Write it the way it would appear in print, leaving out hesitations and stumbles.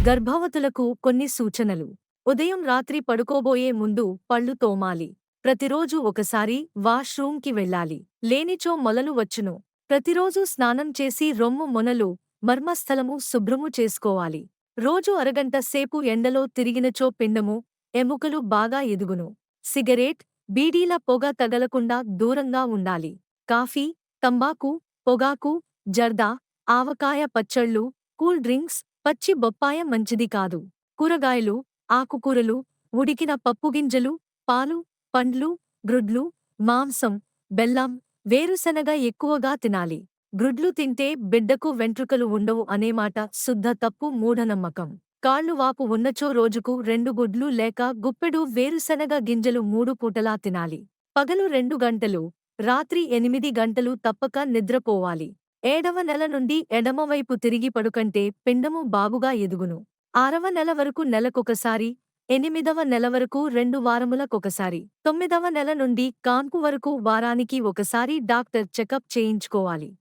గర్భవతులకు కొన్ని సూచనలు. ఉదయం రాత్రి పడుకోబోయే ముందు పళ్ళు తోమాలి. ప్రతిరోజు ఒకసారి వాష్రూమ్కి వెళ్ళాలి. లేనిచో మొలలు వచ్చును. ప్రతిరోజు స్నానం చేసి రొమ్ము మొనలు, మర్మస్థలము శుభ్రము చేసుకోవాలి. రోజు అరగంట సేపు ఎండలో తిరిగినచో పిండము, ఎముకలు బాగా ఎదుగును. సిగరేట్, బీడీల పొగ తగలకుండా దూరంగా ఉండాలి. కాఫీ, తంబాకు, పొగాకు, జర్దా, ఆవకాయ పచ్చళ్ళు, కూల్ డ్రింక్స్, పచ్చి బొప్పాయ మంచిది కాదు. కూరగాయలు, ఆకుకూరలు, ఉడికిన పప్పుగింజలు, పాలు, పండ్లు, గ్రుడ్లు, మాంసం, బెల్లం, వేరుశనగ ఎక్కువగా తినాలి. గ్రుడ్లు తింటే బిడ్డకు వెంట్రుకలు ఉండవు అనేమాట శుద్ధ తప్పు మూఢనమ్మకం. కాళ్ళు వాపు ఉన్నచో రోజుకు 2 గుడ్లు లేక గుప్పెడు వేరుశనగ గింజలు 3 పూటలా తినాలి. పగలు 2 గంటలు, రాత్రి 8 గంటలు తప్పక నిద్రపోవాలి. 7వ నెల నుండి ఎడమవైపు తిరిగి పడుకంటే పిండము బాగుగా ఎదుగును. 6వ నెల వరకు నెలకొకసారి, 8వ నెల వరకు 2 వారములకొకసారి, 9వ నెల నుండి కాన్పు వరకు వారానికి ఒకసారి డాక్టర్ చెకప్ చేయించుకోవాలి.